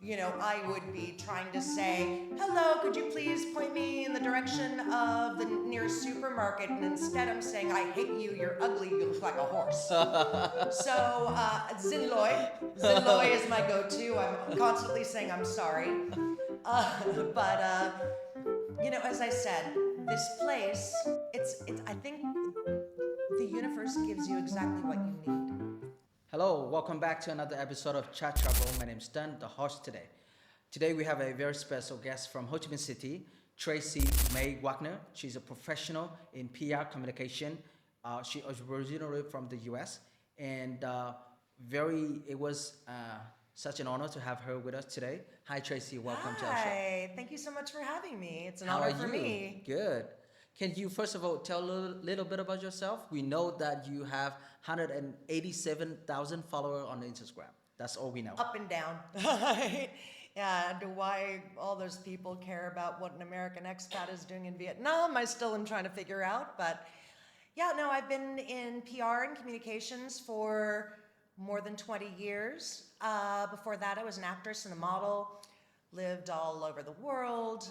I would be trying to say, hello, could you please point me in the direction of the nearest supermarket? And instead I'm saying, I hate you, you're ugly, you look like a horse. So, Zinloy is my go-to. I'm constantly saying I'm sorry. Uh, but as I said, this place, I think the universe gives you exactly what you need. Hello, welcome back to another episode of Chat.Travel. My name is Dan, the host today. Today we have a very special guest from Ho Chi Minh City, Tracie May Wagner. She's a professional in PR communication. She was originally from the US, and it was such an honor to have her with us today. Hi Tracy, welcome to our show. Hi, thank you so much for having me. It's an How honor are for you? me. Good. Can you first of all tell a little bit about yourself? We know that you have 187,000 followers on Instagram. That's all we know. Up and down. Yeah, why all those people care about what an American expat is doing in Vietnam, I still am trying to figure out. But yeah, no, I've been in PR and communications for more than 20 years. Before that, I was an actress and a model. Lived all over the world,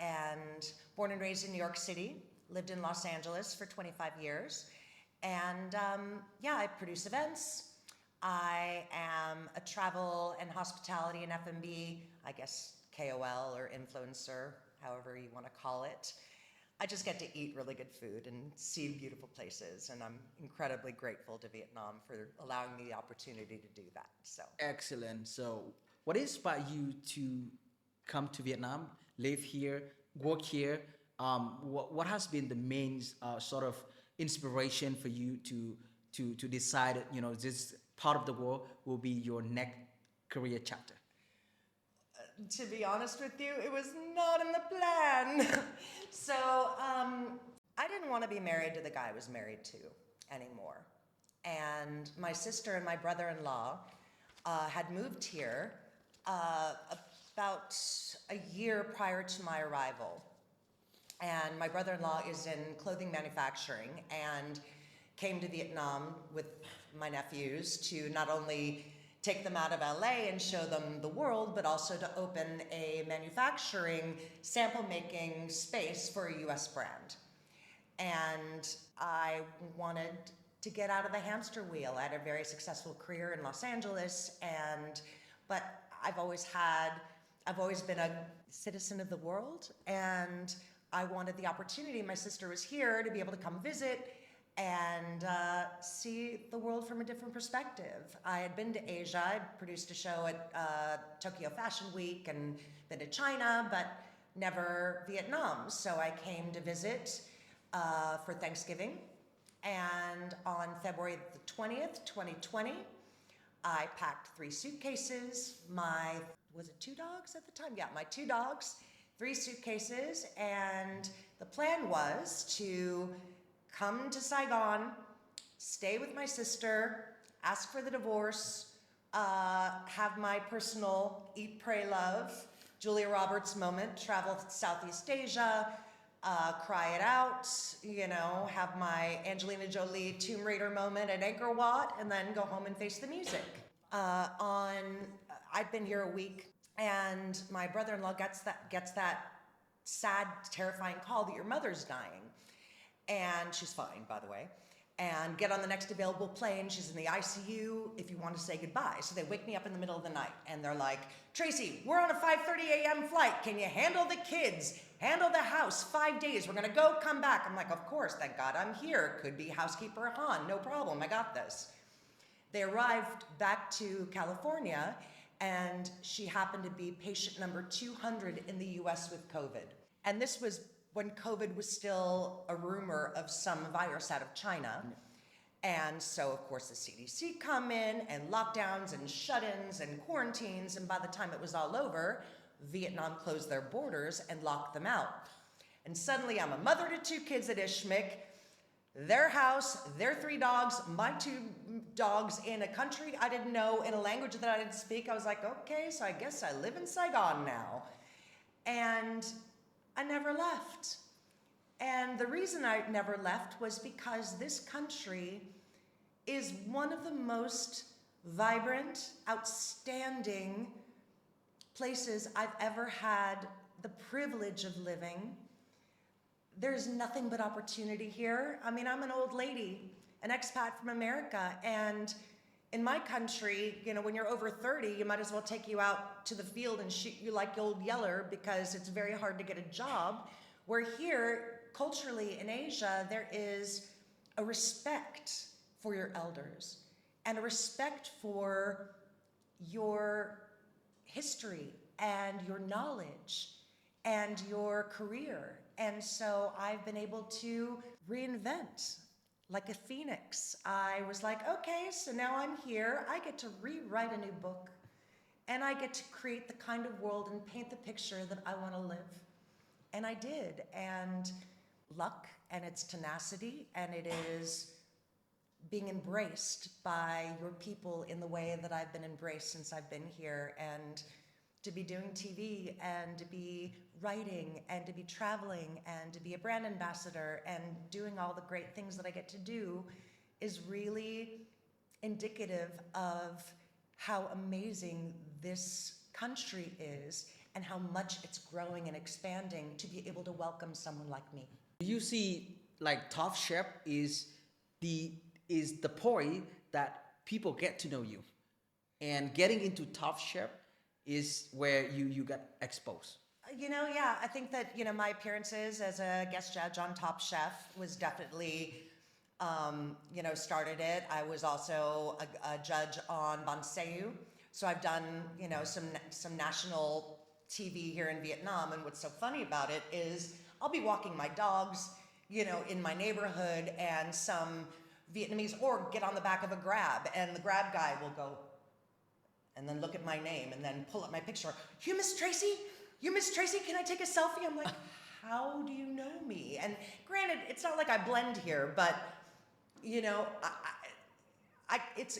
and born and raised in New York City. Lived in Los Angeles for 25 years. And I produce events. I am a travel and hospitality and F&B, I guess KOL or influencer, however you want to call it. I just get to eat really good food and see beautiful places, and I'm incredibly grateful to Vietnam for allowing me the opportunity to do that. So Excellent. So, what inspired you to come to Vietnam, live here, work here? What has been the main sort of inspiration for you to decide, this part of the world will be your next career chapter? to be honest with you, it was not in the plan. So I didn't want to be married to the guy I was married to anymore. And my sister and my brother-in-law had moved here about a year prior to my arrival. And my brother-in-law is in clothing manufacturing and came to Vietnam with my nephews to not only take them out of LA and show them the world, but also to open a manufacturing sample making space for a US brand. And I wanted to get out of the hamster wheel. I had a very successful career in Los Angeles, but I've always been a citizen of the world, and I wanted the opportunity. My sister was here to be able to come visit and see the world from a different perspective. I had been to Asia. I'd produced a show at Tokyo Fashion Week and been to China, but never Vietnam. So I came to visit for Thanksgiving. And on February the 20th, 2020, I packed 3 suitcases. Was it 2 dogs at the time? Yeah, my 2 dogs, 3 suitcases, and the plan was to come to Saigon, stay with my sister, ask for the divorce, have my personal eat, pray, love, Julia Roberts moment, travel Southeast Asia, cry it out, have my Angelina Jolie Tomb Raider moment at Angkor Wat, and then go home and face the music. I'd been here a week, and my brother-in-law gets that sad, terrifying call that your mother's dying. And she's fine, by the way. And get on the next available plane. She's in the ICU if you want to say goodbye. So they wake me up in the middle of the night, and they're like, Tracy, we're on a 5:30 a.m. flight. Can you handle the kids? Handle the house? 5 days. We're going to go, come back. I'm like, of course, thank God I'm here. Could be housekeeper Han. No problem. I got this. They arrived back to California, and she happened to be patient number 200 in the US with COVID. And this was when COVID was still a rumor of some virus out of China. And so, of course, the CDC come in and lockdowns and shut-ins and quarantines, and by the time it was all over, Vietnam closed their borders and locked them out. And suddenly I'm a mother to 2 kids at Ishmik, their house, their 3 dogs, my 2 dogs in a country I didn't know, in a language that I didn't speak. I was like, okay, so I guess I live in Saigon now. And I never left. And the reason I never left was because this country is one of the most vibrant, outstanding places I've ever had the privilege of living. There's nothing but opportunity here. I mean, I'm an old lady, an expat from America, and in my country, you know, when you're over 30, you might as well take you out to the field and shoot you like old Yeller because it's very hard to get a job. Where here, culturally in Asia, there is a respect for your elders and a respect for your history and your knowledge and your career. And so I've been able to reinvent like a phoenix. I was like, okay, so now I'm here. I get to rewrite a new book and I get to create the kind of world and paint the picture that I want to live. And I did. And luck and its tenacity, and it is being embraced by your people in the way that I've been embraced since I've been here, and to be doing TV and to be writing and to be traveling and to be a brand ambassador and doing all the great things that I get to do is really indicative of how amazing this country is and how much it's growing and expanding to be able to welcome someone like me. You see, like Top Chef is the point that people get to know you, and getting into Top Chef is where you get exposed. You know, yeah, I think that, you know, my appearances as a guest judge on Top Chef was definitely, you know, started it. I was also a judge on Ban Seu. So I've done, you know, some national TV here in Vietnam. And what's so funny about it is I'll be walking my dogs, you know, in my neighborhood, and some Vietnamese or get on the back of a Grab, and the Grab guy will go and then look at my name and then pull up my picture. You Miss Tracy? You Miss Tracy? Can I take a selfie? I'm like, how do you know me? And granted, it's not like I blend here, but you know, it's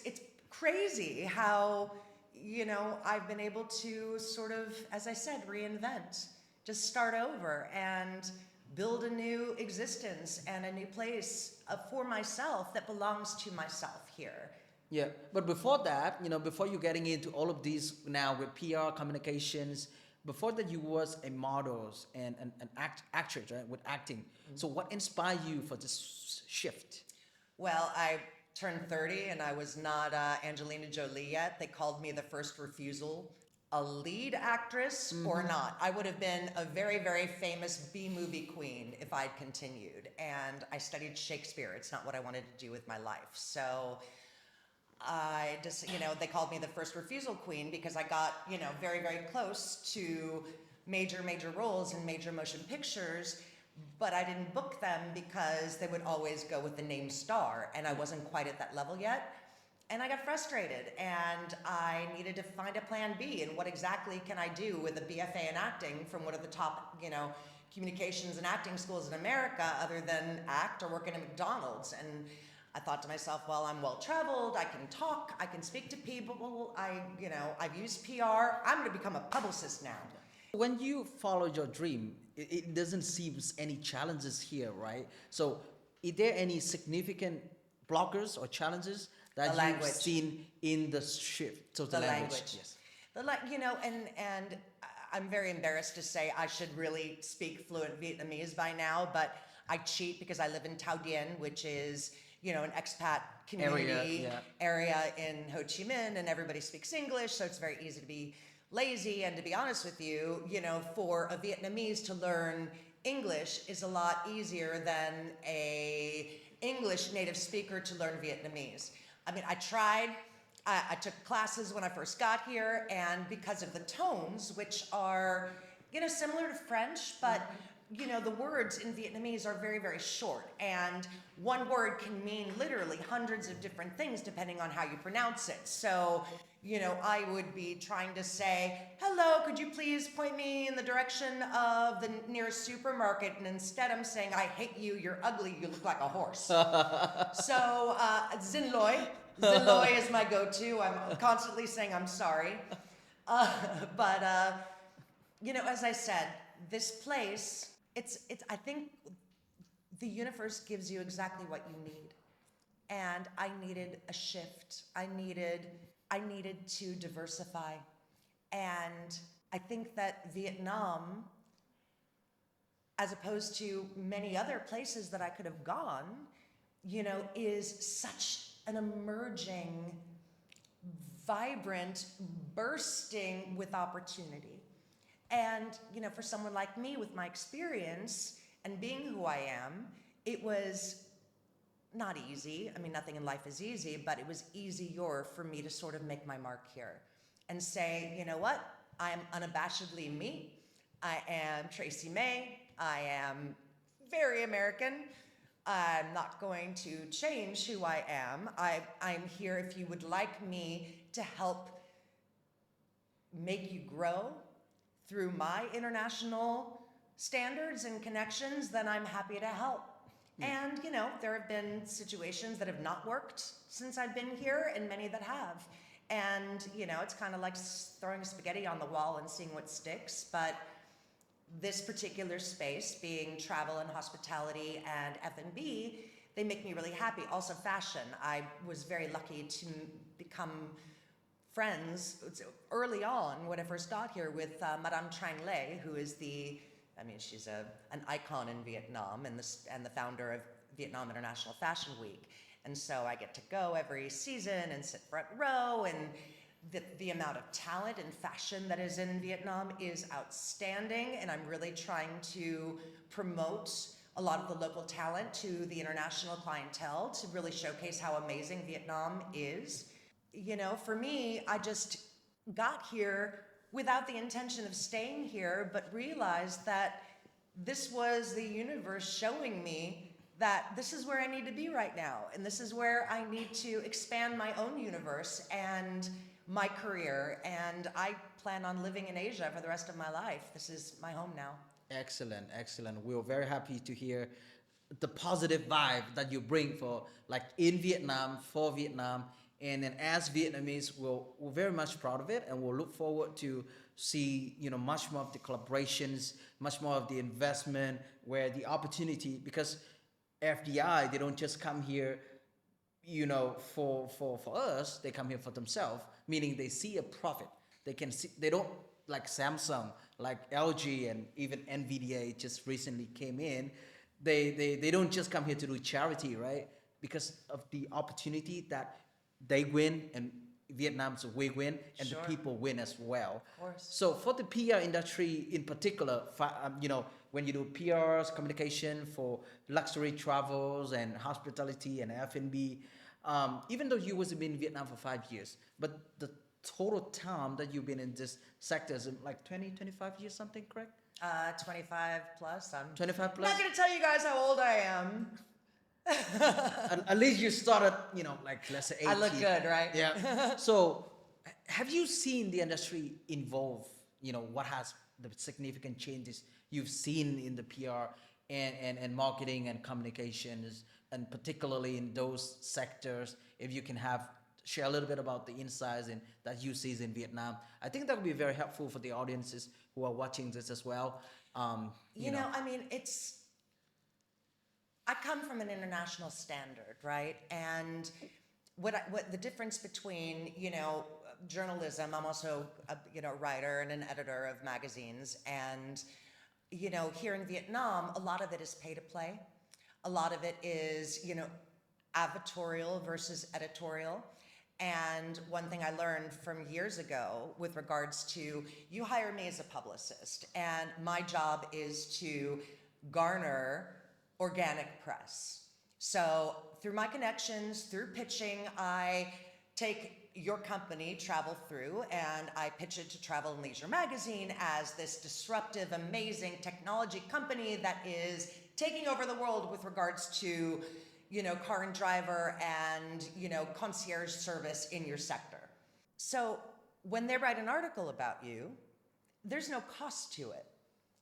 crazy how, you know, I've been able to sort of, as I said, reinvent, just start over and build a new existence and a new place for myself that belongs to myself here. Yeah, but before that, you know, before you getting into all of these now with PR communications, before that you was a model and an actress, right, with acting. Mm-hmm. So what inspired you for this shift? Well, I turned 30 and I was not Angelina Jolie yet. They called me the first refusal. A lead actress or not. I would have been a very, very famous B-movie queen if I'd continued. And I studied Shakespeare. It's not what I wanted to do with my life. So I just, you know, they called me the first refusal queen because I got, you know, very, very close to major roles in major motion pictures, but I didn't book them because they would always go with the name star, and I wasn't quite at that level yet. And I got frustrated, and I needed to find a plan B, and what exactly can I do with a BFA in acting from one of the top, you know, communications and acting schools in America other than act or work in a McDonald's. And I thought to myself, well, I'm well-traveled, I can talk, I can speak to people, you know, I've used PR, I'm gonna become a publicist now. When you follow your dream, it doesn't seem any challenges here, right? So is there any significant blockers or challenges that you've seen in the shift? So the language. Yes. You know, and I'm very embarrassed to say I should really speak fluent Vietnamese by now, but I cheat because I live in Thao Dien, which is, you know, an expat community area in Ho Chi Minh, and everybody speaks English, so it's very easy to be lazy. And to be honest with you, you know, for a Vietnamese to learn English is a lot easier than a English native speaker to learn Vietnamese. I mean, I tried. I took classes when I first got here, and because of the tones, which are, you know, similar to French, but you know, the words in Vietnamese are very, very short, and one word can mean literally hundreds of different things depending on how you pronounce it. So, you know, I would be trying to say, hello, could you please point me in the direction of the nearest supermarket? And instead I'm saying, I hate you, you're ugly, you look like a horse. So, Xin Loi is my go-to. I'm constantly saying I'm sorry. But you know, as I said, this place, I think the universe gives you exactly what you need. And I needed a shift. I needed to diversify. And I think that Vietnam, as opposed to many other places that I could have gone, is such an emerging, vibrant, bursting with opportunity. And, for someone like me with my experience and being who I am, it was not easy. I mean, nothing in life is easy, but it was easier for me to sort of make my mark here and say, you know what? I'm unabashedly me. I am Tracie May. I am very American. I'm not going to change who I am. I'm here if you would like me to help make you grow through my international standards and connections, then I'm happy to help. And, there have been situations that have not worked since I've been here and many that have. And, it's kind of like throwing spaghetti on the wall and seeing what sticks. But this particular space, being travel and hospitality and F&B, they make me really happy. Also fashion. I was very lucky to become friends early on when I first got here with Madame Trang Le, who is she's an icon in Vietnam and the founder of Vietnam International Fashion Week. And so I get to go every season and sit front row, and the amount of talent and fashion that is in Vietnam is outstanding, and I'm really trying to promote a lot of the local talent to the international clientele to really showcase how amazing Vietnam is. For me, I just got here without the intention of staying here, but realized that this was the universe showing me that this is where I need to be right now, and this is where I need to expand my own universe and my career, and I plan on living in Asia for the rest of my life. This is my home now. Excellent, excellent. We're very happy to hear the positive vibe that you bring for in Vietnam, for Vietnam. And then as Vietnamese, we're very much proud of it, and we'll look forward to see, much more of the collaborations, much more of the investment, where the opportunity, because FDI, they don't just come here, for us, they come here for themselves, meaning they see a profit. They don't, like Samsung, like LG, and even NVIDIA just recently came in. They don't just come here to do charity, right? Because of the opportunity that they win, and Vietnam's we win, and Sure. the people win as well. Of course. So for the PR industry in particular, when you do PRs, communication for luxury travels and hospitality and F&B, even though you was in Vietnam for 5 years, but the total time that you've been in this sector is like 20, 25 years, something, correct? 25 plus. I'm 25 plus? not going to tell you guys how old I am. At least you started, let's say 18. I look good, right? Yeah. So have you seen the industry evolve? What has the significant changes you've seen in the PR and marketing and communications, and particularly in those sectors? If you can share a little bit about the insights that you see in Vietnam, I think that would be very helpful for the audiences who are watching this as well. I come from an international standard, right? And what the difference between, journalism, I'm also a writer and an editor of magazines, and, here in Vietnam, a lot of it is pay to play. A lot of it is, advertorial versus editorial. And one thing I learned from years ago with regards to, you hire me as a publicist, and my job is to garner organic press. So through my connections, through pitching, I take your company, TravelThru, and I pitch it to Travel and Leisure magazine as this disruptive, amazing technology company that is taking over the world with regards to, car and driver and, concierge service in your sector. So when they write an article about you, there's no cost to it.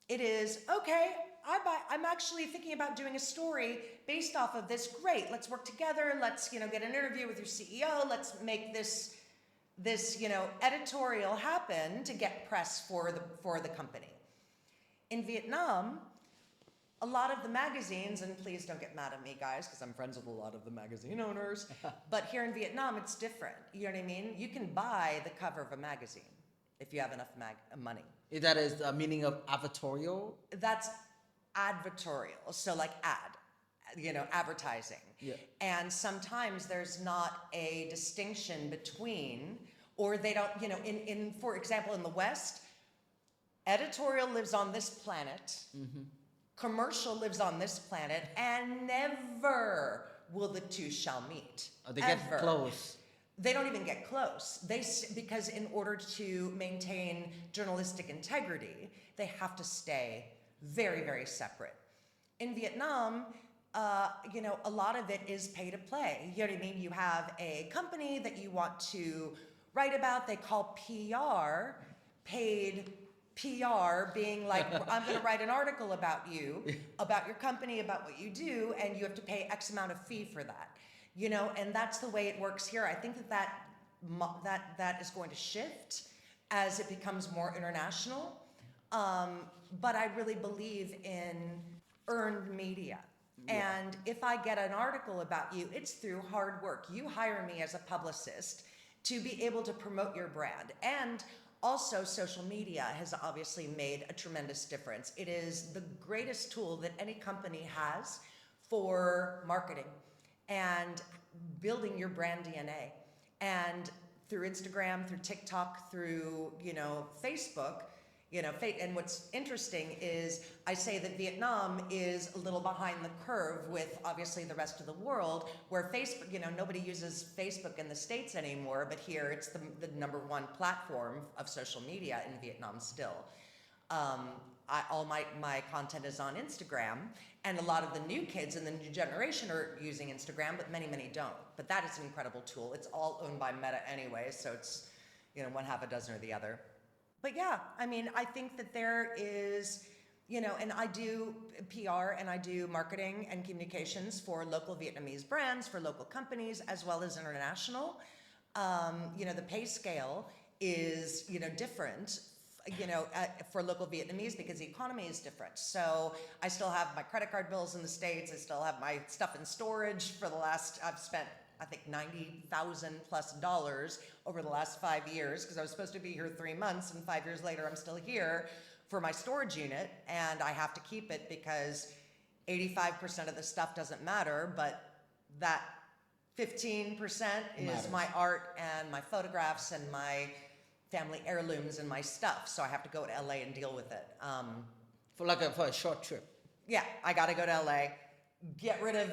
It is, okay, I'm actually thinking about doing a story based off of this. Great, let's work together. Let's, get an interview with your CEO. Let's make this editorial happen to get press for the company. In Vietnam, a lot of the magazines, and please don't get mad at me, guys, because I'm friends with a lot of the magazine owners, but here in Vietnam, it's different. You know what I mean? You can buy the cover of a magazine. if you have enough money. That is the meaning of advertorial. That's advertorial, so like advertising. Yeah. And sometimes there's not a distinction between, or they don't, in for example, in the West, editorial lives on this planet, commercial lives on this planet, and never will the two shall meet. They ever. get close. They don't even get close. Because in order to maintain journalistic integrity, they have to stay very, very separate. In Vietnam, a lot of it is pay to play. You know what I mean? You have a company that you want to write about. They call PR paid PR, being like, I'm going to write an article about you, about your company, about what you do, and you have to pay X amount of fee for that. And that's the way it works here. I think that is going to shift as it becomes more international. But I really believe in earned media. Yeah. And if I get an article about you, it's through hard work. You hire me as a publicist to be able to promote your brand. And also, social media has obviously made a tremendous difference. It is the greatest tool that any company has for marketing and building your brand DNA. And through Instagram, through TikTok, through, Facebook, and what's interesting is I say that Vietnam is a little behind the curve with obviously the rest of the world, where Facebook, nobody uses Facebook in the States anymore, but here it's the number one platform of social media in Vietnam still. All my content is on Instagram, and a lot of the new kids and the new generation are using Instagram, but many, many don't. But that is an incredible tool. It's all owned by Meta anyway, so it's, one half a dozen or the other. But yeah, I think that there is, and I do PR and I do marketing and communications for local Vietnamese brands, for local companies, as well as international. The pay scale is, different, for local Vietnamese because the economy is different. So I still have my credit card bills in the States. I still have my stuff in storage for I've spent, I think, $90,000+ over the last 5 years, because I was supposed to be here 3 months, and 5 years later I'm still here for my storage unit, and I have to keep it because 85% of the stuff doesn't matter, but that 15% is my art and my photographs and my family heirlooms and my stuff, so I have to go to LA and deal with it. For a short trip. Yeah, I got to go to LA, get rid of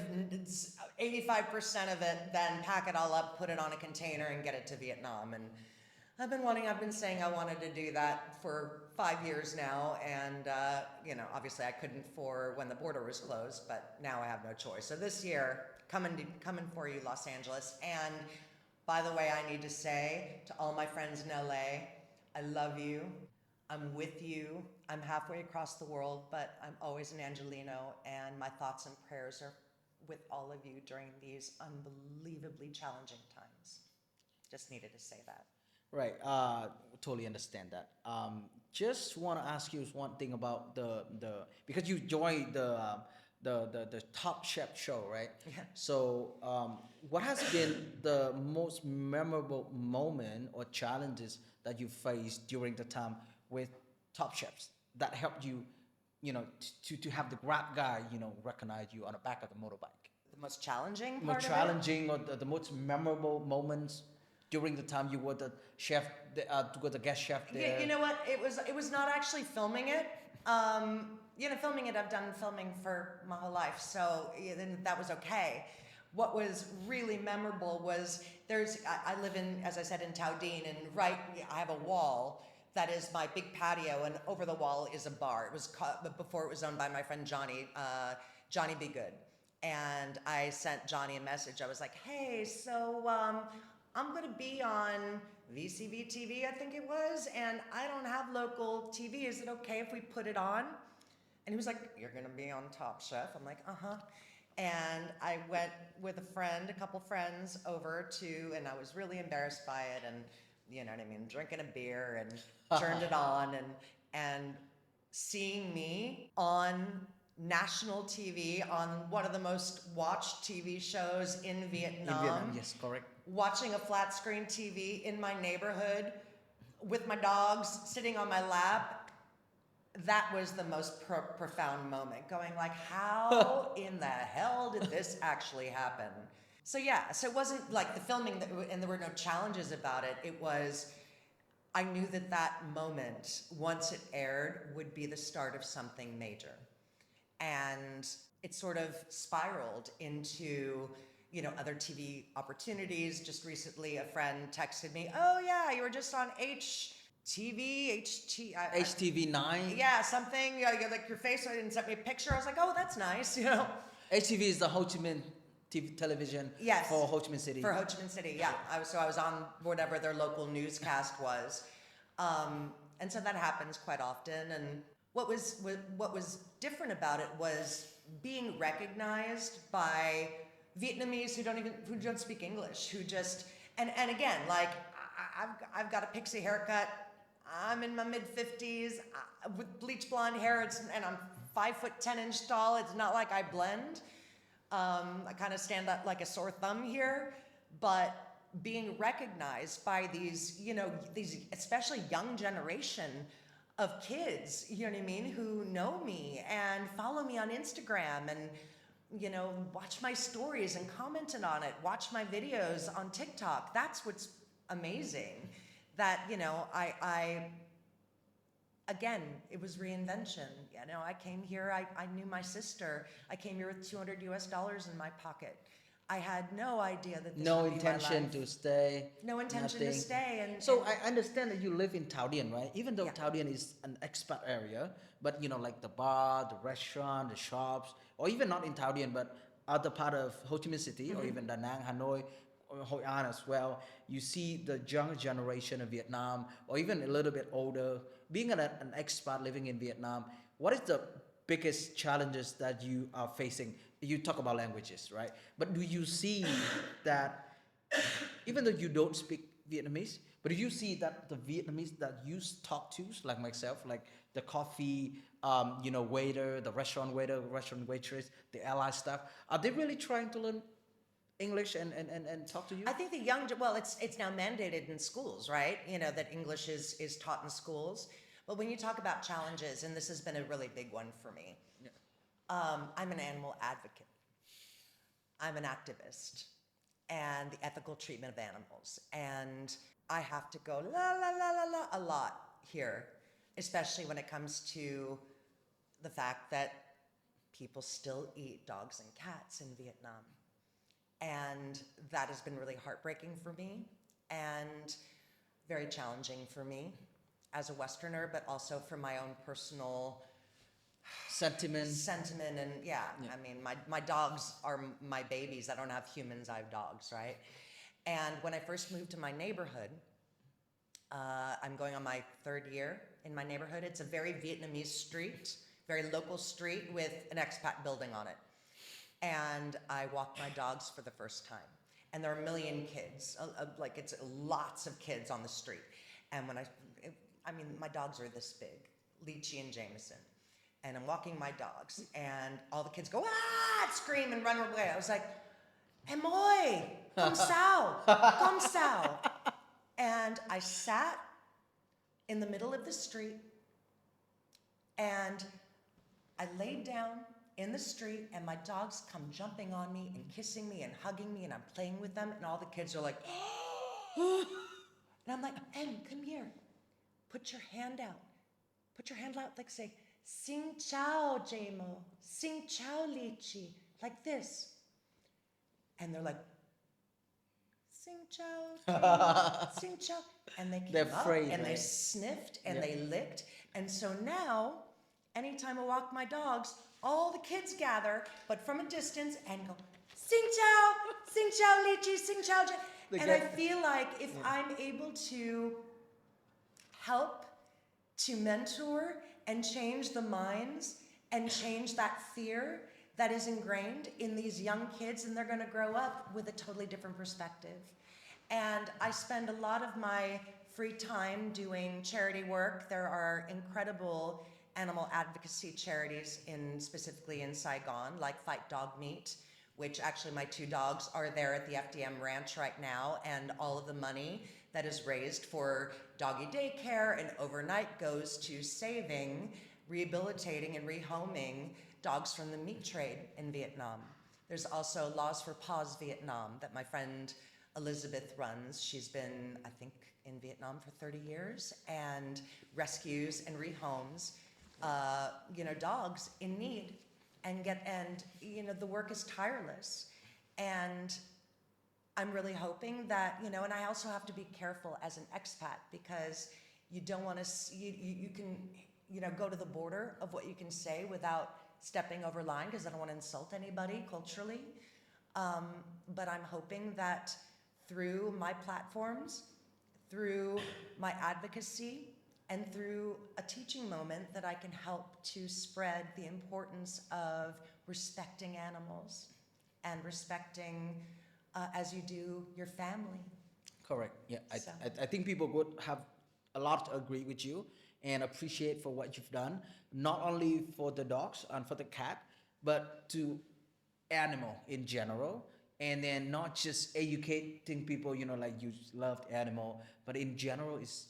85% of it, then pack it all up, put it on a container, and get it to Vietnam. And I've been saying I wanted to do that for 5 years now, and obviously I couldn't for when the border was closed, but now I have no choice. So this year, coming for you, Los Angeles. And by the way, I need to say to all my friends in LA, I love you. I'm with you. I'm halfway across the world, but I'm always an Angelino, and my thoughts and prayers are with all of you during these unbelievably challenging times. Just needed to say that. Right. Totally understand that. Just want to ask you one thing about the because you joined the Top Chef show, right? Yeah. So, what has been the most memorable moment or challenges that you faced during the time with Top Chefs that helped you, to have the Grab guy, recognize you on the back of the motorbike? The most challenging part Most challenging or the most memorable moments during the time you were the chef, the guest chef there? You know what? It was not actually filming it. Filming it, I've done filming for my whole life, so that was okay. What was really memorable was I live in, as I said, in Tao Dinh, and I have a wall that is my big patio, and over the wall is a bar. It was before it was owned by my friend Johnny Be Good. And I sent Johnny a message. I was like, hey, so I'm going to be on VCV TV, I think it was, and I don't have local TV. Is it okay if we put it on? And he was like, you're going to be on Top Chef? I'm like, uh-huh. And I went with a couple friends over and I was really embarrassed by it, and drinking a beer and turned it on, and seeing me on national TV on one of the most watched TV shows in Vietnam. Yes, correct. Watching a flat screen TV in my neighborhood with my dogs sitting on my lap, that was the most profound moment. Going like, how in the hell did this actually happen? So yeah, so it wasn't like the filming and there were no challenges about it. It was, I knew that moment, once it aired, would be the start of something major. And it sort of spiraled into, other TV opportunities. Just recently, a friend texted me, "Oh yeah, you were just on HTV9. Yeah, something. Like your face, and sent me a picture. I was like, oh, that's nice. HTV is the Ho Chi Minh TV television Yes. for Ho Chi Minh City. For Ho Chi Minh City, yeah. I was on whatever their local newscast was, and so that happens quite often. And what was different about it was being recognized by Vietnamese who don't speak English, who just and again, like I've got a pixie haircut. I'm in my mid-50s with bleach blonde hair, and I'm 5'10" tall. It's not like I blend. I kind of stand up like a sore thumb here, but being recognized by these especially young generation of kids, you know what I mean, who know me and follow me on Instagram and, watch my stories and commented on it, watch my videos on TikTok. That's what's amazing. That, again, it was reinvention. I came here, I knew my sister. I came here with $200 in my pocket. I had no idea that this no would be my intention life. to stay. No intention to nothing. stay. So I understand that you live in Thao Dien, right? Even though Yeah. Thao Dien is an expat area, but like the bar, the restaurant, the shops, or even not in Thao Dien, but other part of Ho Chi Minh City, or even Da Nang, Hanoi, or Hoi An as well, you see the young generation of Vietnam, or even a little bit older, being an expat living in Vietnam. What is the biggest challenges that you are facing? You talk about languages, right? But do you see that, even though you don't speak Vietnamese, but do you see that the Vietnamese that you talk to, like myself, like the coffee, waiter, the restaurant waiter, restaurant waitress, the ally staff, are they really trying to learn English and talk to you? I think it's now mandated in schools, right? That English is taught in schools. But when you talk about challenges, and this has been a really big one for me, I'm an animal advocate. I'm an activist, and the ethical treatment of animals. And I have to go la la la la la a lot here, especially when it comes to the fact that people still eat dogs and cats in Vietnam. And that has been really heartbreaking for me and very challenging for me as a Westerner, but also for my own personal Sentiment. And I mean, my dogs are my babies. I don't have humans, I have dogs, right? And when I first moved to my neighborhood, I'm going on my 3rd year in my neighborhood. It's a very Vietnamese street, very local street with an expat building on it. And I walked my dogs for the first time. And there are a million kids, it's lots of kids on the street. And my dogs are this big, Lychee and Jameson. And I'm walking my dogs, and all the kids go, scream and run away. I was like, Emoy, come sao, come sao. And I sat in the middle of the street, and I laid down in the street, and my dogs come jumping on me and kissing me and hugging me, and I'm playing with them, and all the kids are like, and I'm like, Em, come here. Put your hand out. Put your hand out, like say, Sing Chao, Jamo. Sing Chao, Lychee. Like this. And they're like, Sing Chao, Jamo. Sing Chao. And they came up and they sniffed and they licked. And so now, anytime I walk my dogs, all the kids gather, but from a distance, and go, Sing Chao, Lychee, Sing Chao, Jamo. And I feel like if I'm able to help to mentor and change the minds and change that fear that is ingrained in these young kids, and they're going to grow up with a totally different perspective. And I spend a lot of my free time doing charity work. There are incredible animal advocacy charities specifically in Saigon, like Fight Dog Meat, which actually my 2 dogs are there at the FDM ranch right now, and all of the money that is raised for doggy daycare, and overnight goes to saving, rehabilitating, and rehoming dogs from the meat trade in Vietnam. There's also Laws for Paws Vietnam that my friend Elizabeth runs. She's been, I think, in Vietnam for 30 years and rescues and rehomes, dogs in need, and the work is tireless. And I'm really hoping that, and I also have to be careful as an expat, because you don't want to, you can, go to the border of what you can say without stepping over line, because I don't want to insult anybody culturally. But I'm hoping that through my platforms, through my advocacy, and through a teaching moment, that I can help to spread the importance of respecting animals and respecting as you do your family. Correct. Yeah, So. I think people would have a lot to agree with you and appreciate for what you've done, not only for the dogs and for the cat, but to animal in general. And then not just educating people, like you loved animal, but in general is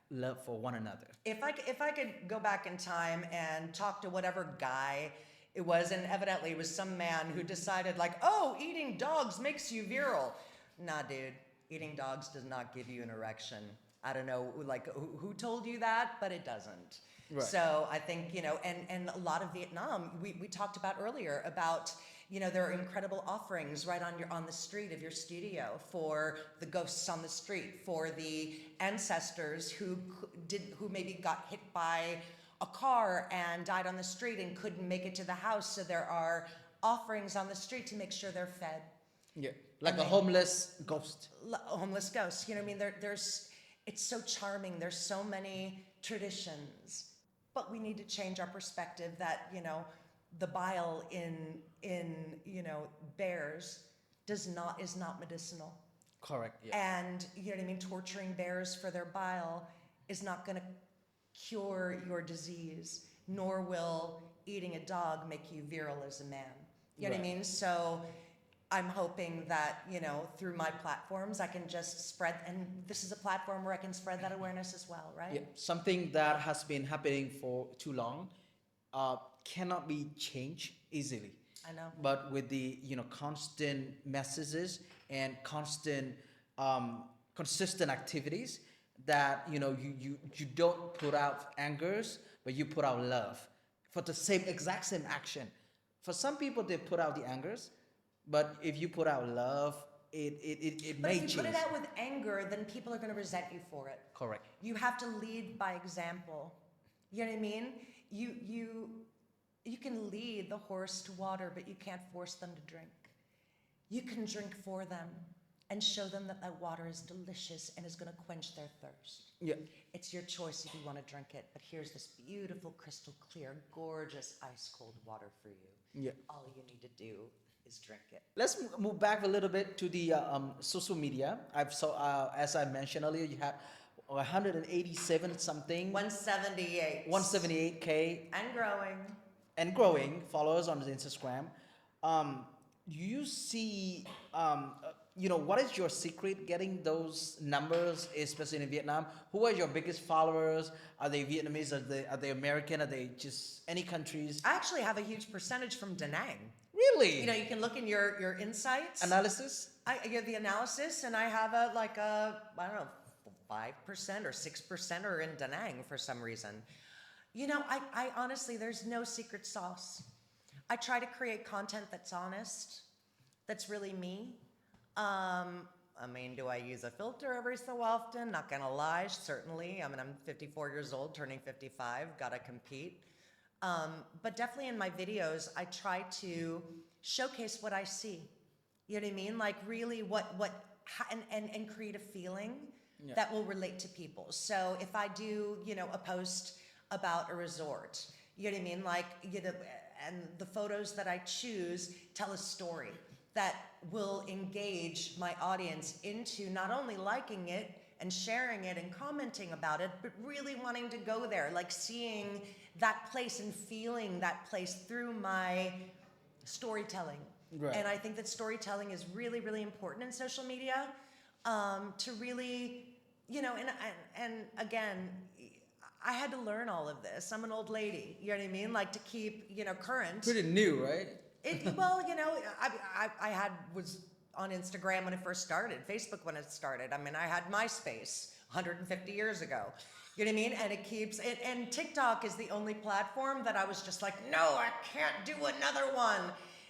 love for one another. If I could go back in time and talk to whatever guy it was, and evidently it was some man who decided like, oh, eating dogs makes you virile. Nah, dude, eating dogs does not give you an erection. I don't know, like who told you that, but it doesn't. Right. So I think, and a lot of Vietnam, we talked about earlier about, there are incredible offerings right on the street of your studio for the ghosts on the street, for the ancestors who maybe got hit by a car and died on the street and couldn't make it to the house. So there are offerings on the street to make sure they're fed. Yeah, like a homeless ghost. Homeless ghosts. It's so charming. There's so many traditions, but we need to change our perspective that, the bile in bears is not medicinal. Correct. Yeah. And torturing bears for their bile is not going to cure your disease, nor will eating a dog make you virile as a man. You know what I mean? So I'm hoping that, through my platforms, I can just spread, and this is a platform where I can spread that awareness as well, right? Yeah, something that has been happening for too long cannot be changed easily. I know. But with the constant messages and constant consistent activities, that you don't put out angers, but you put out love for the exact same action. For some people, they put out the angers, but if you put out love, it But may if you change. put it out with anger, then people are going to resent you for it. Correct. You have to lead by example. You know what I mean? You can lead the horse to water, but you can't force them to drink. You can drink for them and show them that water is delicious and is going to quench their thirst. Yeah. It's your choice if you want to drink it, but here's this beautiful, crystal clear, gorgeous, ice cold water for you. Yeah. All you need to do is drink it. Let's move back a little bit to the social media. As I mentioned earlier, you have 187 something. 178. 178K. And growing. Followers on Instagram. You see, what is your secret getting those numbers, especially in Vietnam? Who are your biggest followers? Are they Vietnamese? Are they American? Are they just any countries? I actually have a huge percentage from Da Nang. Really? You can look in your insights. Analysis? I get the analysis, and I have I don't know, 5% or 6% are in Da Nang for some reason. I honestly, there's no secret sauce. I try to create content that's honest, that's really me. Do I use a filter every so often? Not gonna lie, certainly. I'm 54 years old, turning 55, gotta compete. But definitely in my videos, I try to showcase what I see. You know what I mean? Like really and create a feeling that will relate to people. So if I do, a post about a resort, you know what I mean? Like, and the photos that I choose tell a story that will engage my audience into not only liking it and sharing it and commenting about it, but really wanting to go there, like seeing that place and feeling that place through my storytelling. Right. And I think that storytelling is really, really important in social media, to really and again, I had to learn all of this. I'm an old lady, you know what I mean? Like to keep, current. Pretty new, right? Well, was on Instagram when it first started, Facebook when it started. I mean, I had MySpace 150 years ago. You know what I mean? And it keeps, and TikTok is the only platform that I was just like, no, I can't do another one.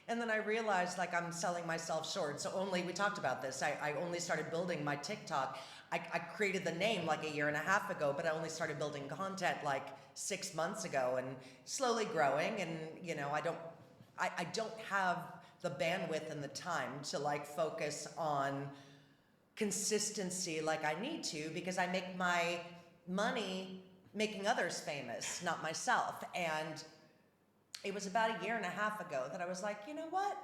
And then I realized like I'm selling myself short. So we talked about this. I only started building my TikTok. I created the name like a year and a half ago, but I only started building content like 6 months ago and slowly growing. And, I don't have the bandwidth and the time to like focus on consistency like I need to because I make my money making others famous, not myself. And it was about a year and a half ago that I was like, you know what?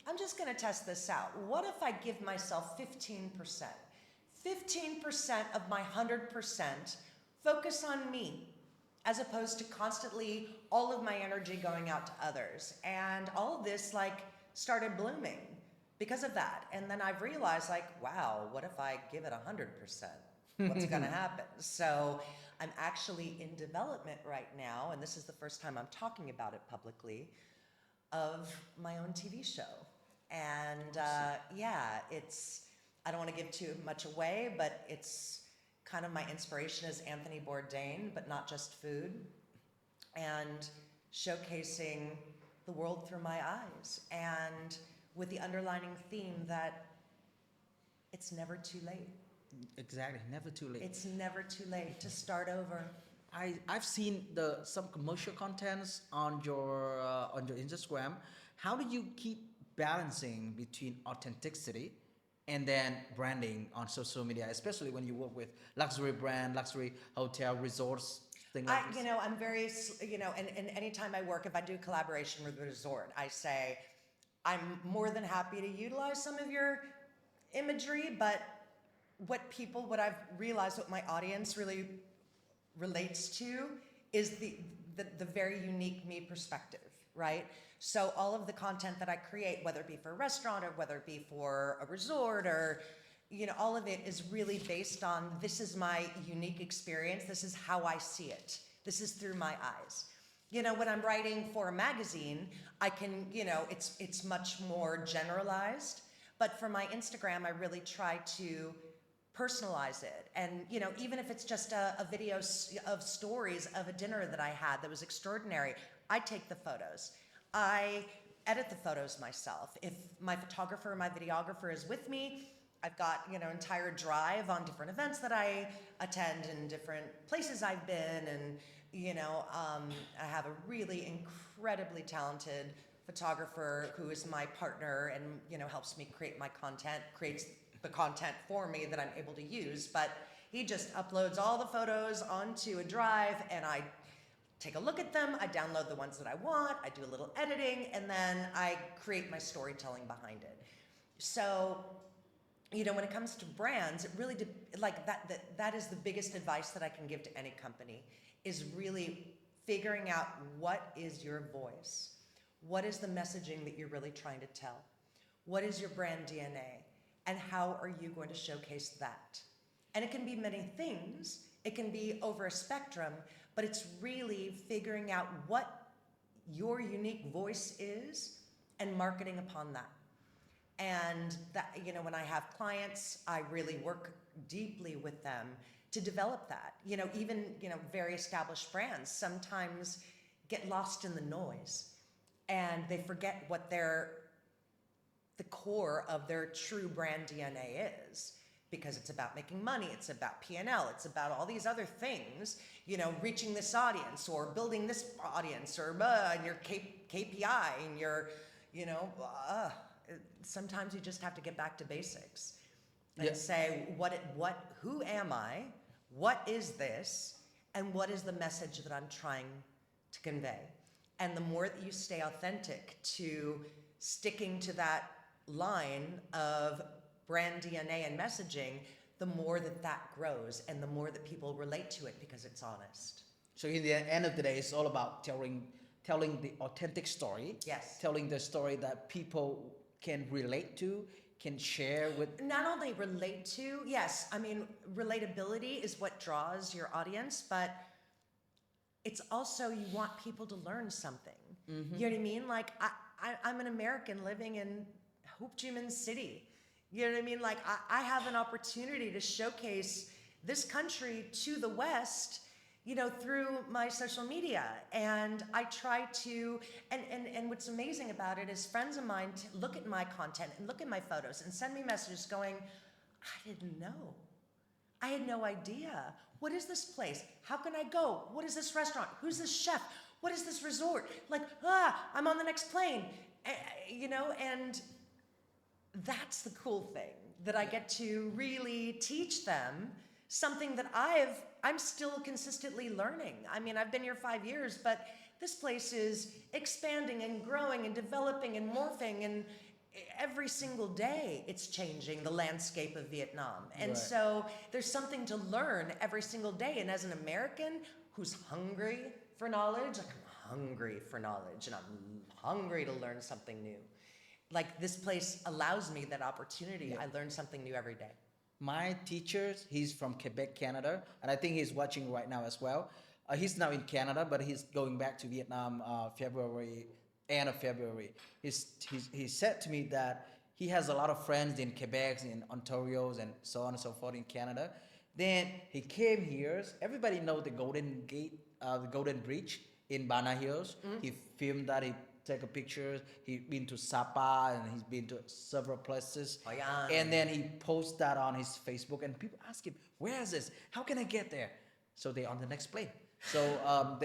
I'm just gonna test this out. What if I give myself 15%? 15% of my 100% focus on me, as opposed to constantly all of my energy going out to others. And all of this like started blooming because of that. And then I've realized like, wow, what if I give it 100%? What's gonna happen? So I'm actually in development right now, and this is the first time I'm talking about it publicly, of my own TV show. And I don't want to give too much away, but it's kind of my inspiration is Anthony Bourdain, but not just food, and showcasing the world through my eyes, and with the underlining theme that it's never too late. Exactly, never too late. It's never too late to start over. I've seen some commercial contents on your Instagram. How do you keep balancing between authenticity and then branding on social media, especially when you work with luxury brand, luxury hotel, resorts, things like this? I'm very, and anytime I work, if I do collaboration with a resort, I say, I'm more than happy to utilize some of your imagery, but what I've realized, what my audience really relates to is the very unique me perspective, right? So all of the content that I create, whether it be for a restaurant or whether it be for a resort or, all of it is really based on this is my unique experience. This is how I see it. This is through my eyes. When I'm writing for a magazine, I can, it's much more generalized. But for my Instagram, I really try to personalize it. And, even if it's just a video of stories of a dinner that I had that was extraordinary, I take the photos. I edit the photos myself. If my photographer or my videographer is with me, I've got, entire drive on different events that I attend and different places I've been. And, I have a really incredibly talented photographer who is my partner and, helps me create my content, creates the content for me that I'm able to use. But he just uploads all the photos onto a drive and I take a look at them, I download the ones that I want, I do a little editing, and then I create my storytelling behind it. So, when it comes to brands, it really, that is the biggest advice that I can give to any company, is really figuring out what is your voice? What is the messaging that you're really trying to tell? What is your brand DNA? And how are you going to showcase that? And it can be many things. It can be over a spectrum, but it's really figuring out what your unique voice is and marketing upon that. And that, when I have clients, I really work deeply with them to develop that. Even, very established brands sometimes get lost in the noise and they forget what the core of their true brand DNA is, because it's about making money, it's about P&L, it's about all these other things, reaching this audience or building this audience or and your KPI and your, sometimes you just have to get back to basics and say, who am I? What is this? And what is the message that I'm trying to convey? And the more that you stay authentic to sticking to that line of brand DNA and messaging, the more that grows and the more that people relate to it because it's honest. So in the end of the day, it's all about telling the authentic story. Yes. Telling the story that people can relate to, can share with? Not only relate to, yes, I mean, relatability is what draws your audience, but it's also you want people to learn something. Mm-hmm. You know what I mean? Like, I'm an American living in Ho Chi Minh City. You know what I mean? Like, I have an opportunity to showcase this country to the West, you know, through my social media. And I try to, and what's amazing about it is friends of mine look at my content and look at my photos and send me messages going, I didn't know. I had no idea. What is this place? How can I go? What is this restaurant? Who's this chef? What is this resort? Like, I'm on the next plane. You know, and that's the cool thing, that I get to really teach them something that I'm still consistently learning. I mean, I've been here 5 years, but this place is expanding and growing and developing and morphing, and every single day it's changing the landscape of Vietnam. And Right. so there's something to learn every single day. And as an American who's hungry for knowledge, like I'm hungry for knowledge and I'm hungry to learn something new. Like this place allows me that opportunity. Yeah. I learn something new every day. My teacher, he's from Quebec, Canada, and I think he's watching right now as well. He's now in Canada, but he's going back to Vietnam end of February. He said to me that he has a lot of friends in Quebec, in Ontario, and so on and so forth in Canada. Then he came here. Everybody know the Golden Gate, the Golden Bridge in Bana Hills. He filmed that. He take a picture. He been to Sapa and he's been to several places. Oh, yeah. And then he posts that on his Facebook, and people ask him, "Where is this? How can I get there?" So they on the next plane. So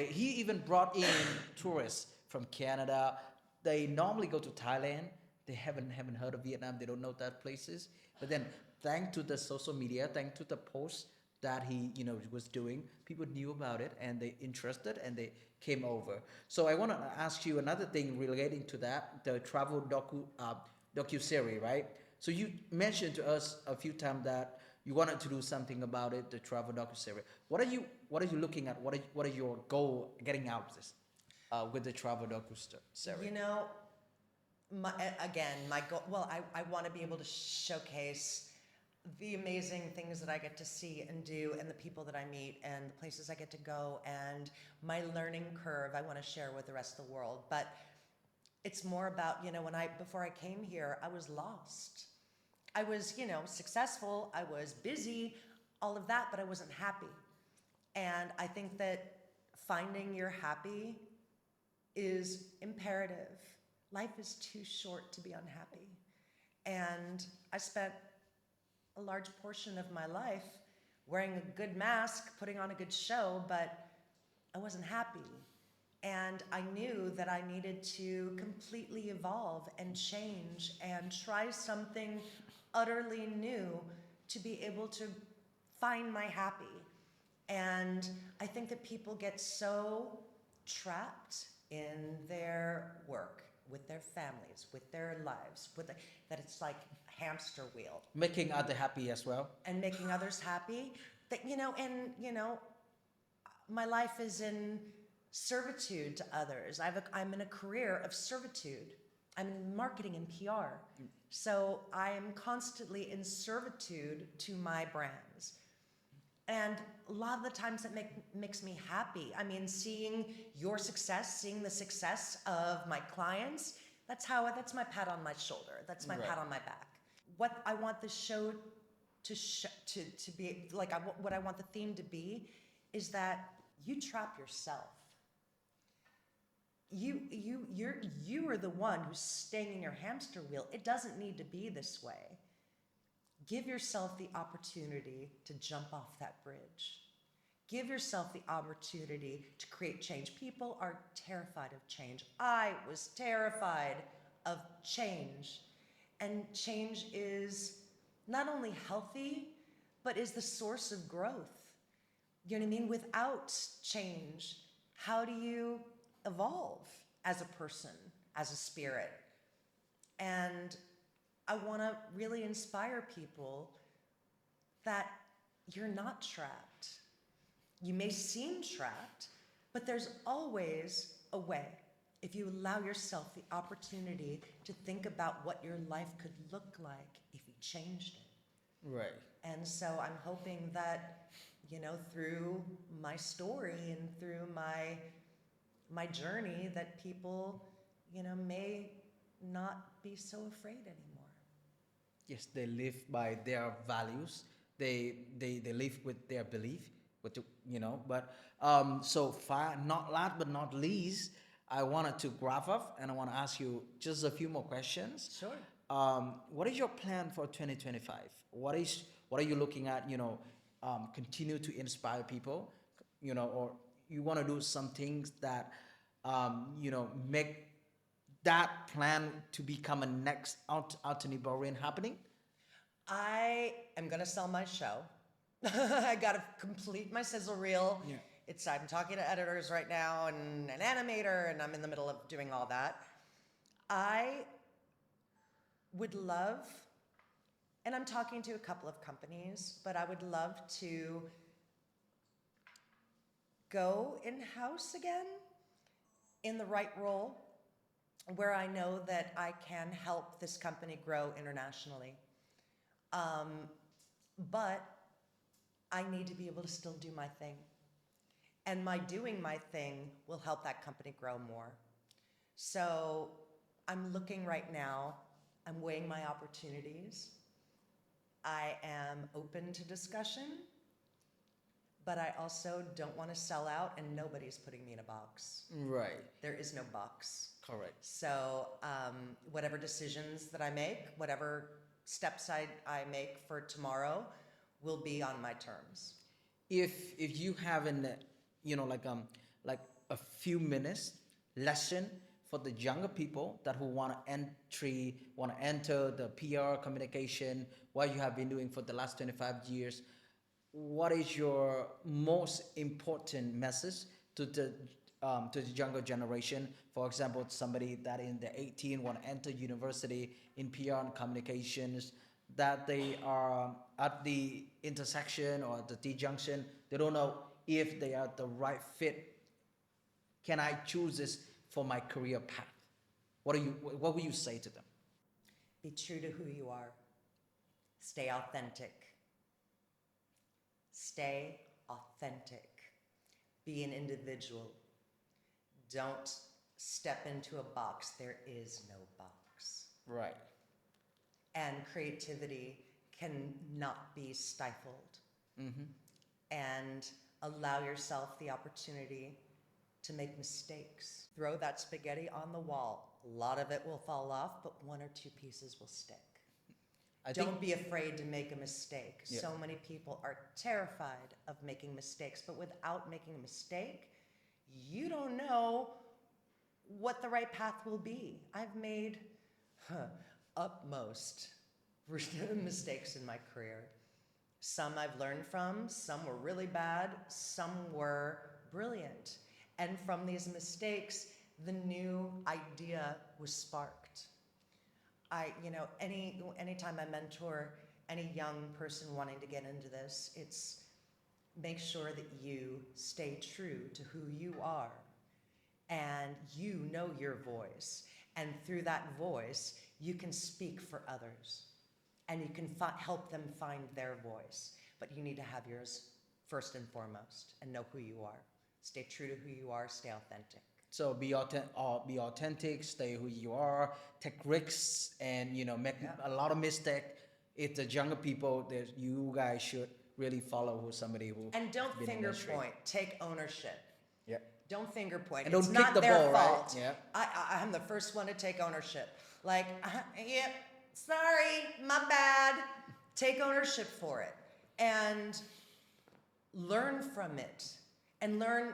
he even brought in tourists from Canada. They normally go to Thailand. They haven't heard of Vietnam. They don't know that places. But then, thanks to the social media, thanks to the posts that he was doing, people knew about it and they interested and they came over. So I want to ask you another thing relating to that, the travel docu series, right? So you mentioned to us a few times that you wanted to do something about it, the travel docu series. What are you looking at? What is your goal getting out of this with the travel docu series? You know, my goal, well, I want to be able to showcase the amazing things that I get to see and do, and the people that I meet, and the places I get to go, and my learning curve I want to share with the rest of the world. But it's more about, before I came here, I was lost. I was, successful, I was busy, all of that, but I wasn't happy. And I think that finding your happy is imperative. Life is too short to be unhappy. And I spent a large portion of my life wearing a good mask, putting on a good show, but I wasn't happy. And I knew that I needed to completely evolve and change and try something utterly new to be able to find my happy. And I think that people get so trapped in their work, with their families, with their lives, that it's like a hamster wheel. Making others happy as well. And making others happy. That my life is in servitude to others. I'm in a career of servitude. I'm in marketing and PR. So I am constantly in servitude to my brands. And a lot of the times it makes me happy. I mean, seeing your success, seeing the success of my clients, that's my pat on my shoulder. That's my pat on my back. What I want the show to be, like what I want the theme to be, is that you trap yourself. You are the one who's staying in your hamster wheel. It doesn't need to be this way. Give yourself the opportunity to jump off that bridge. Give yourself the opportunity to create change. People are terrified of change. I was terrified of change. And change is not only healthy, but is the source of growth. You know what I mean? Without change, how do you evolve as a person, as a spirit? And I want to really inspire people that you're not trapped. You may seem trapped, but there's always a way. if you allow yourself the opportunity to think about what your life could look like if you changed it. Right. And so I'm hoping that, through my story and through my journey, that people, may not be so afraid anymore. Yes, they live by their values. They live with their belief. But so far, not last but not least, I wanted to wrap up and I want to ask you just a few more questions. Sure. What is your plan for 2025? What are you looking at? Continue to inspire people, or you want to do some things that, make that plan to become a next Alterniborian happening? I am going to sell my show. I got to complete my sizzle reel. Yeah. I'm talking to editors right now and an animator, and I'm in the middle of doing all that. I would love, and I'm talking to a couple of companies, but I would love to go in-house again in the right role where I know that I can help this company grow internationally. But I need to be able to still do my thing. And my doing my thing will help that company grow more. So I'm looking right now, I'm weighing my opportunities. I am open to discussion, but I also don't want to sell out, and nobody's putting me in a box. Right. There is no box. Correct. So whatever decisions that I make, whatever steps I make for tomorrow will be on my terms. If you have like a few minutes lesson for the younger people that who want to enter the PR communication, what you have been doing for the last 25 years, what is your most important message to the younger generation? For example, somebody that in the 18 want to enter university in PR and communications, that they are at the intersection or at the T-junction, they don't know if they are the right fit. Can I choose this for my career path? What will you say to them? Be true to who you are. Stay authentic. Stay authentic. Be an individual. Don't step into a box. There is no box. Right. And creativity cannot be stifled. Mm-hmm. And allow yourself the opportunity to make mistakes. Throw that spaghetti on the wall. A lot of it will fall off, but one or two pieces will stick. Don't be afraid to make a mistake. Yeah. So many people are terrified of making mistakes, but without making a mistake, you don't know what the right path will be. I've made utmost mistakes in my career. Some I've learned from, some were really bad, some were brilliant. And from these mistakes, the new idea was sparked. Anytime I mentor any young person wanting to get into this, it's make sure that you stay true to who you are and you know your voice. And through that voice, you can speak for others and you can help them find their voice. But you need to have yours first and foremost and know who you are. Stay true to who you are, stay authentic. So be authentic, stay who you are, take risks, and make a lot of mistakes. It's the younger people that you guys should really follow who somebody who and don't finger point. Take ownership. Yeah. Don't finger point. And it's don't not kick the their ball, fault. right? Yeah. I'm the first one to take ownership. Like, yep, sorry, my bad. Take ownership for it and learn from it and learn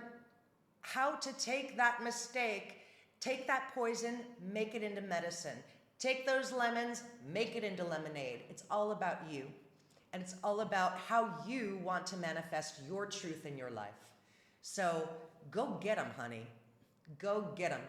how to take that mistake, take that poison, make it into medicine. Take those lemons, make it into lemonade. It's all about you. And it's all about how you want to manifest your truth in your life. So go get them, honey. Go get them.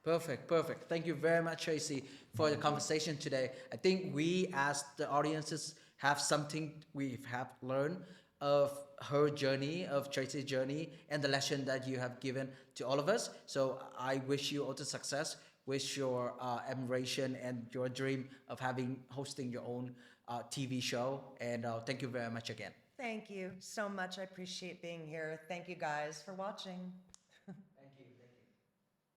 Perfect. Thank you very much, Tracy, for the conversation today. I think we, as the audiences, have something we have learned of her journey, of Tracy's journey, and the lesson that you have given to all of us. So I wish you all the success, wish your admiration and your dream of hosting your own TV show. And thank you very much again. Thank you so much. I appreciate being here. Thank you guys for watching.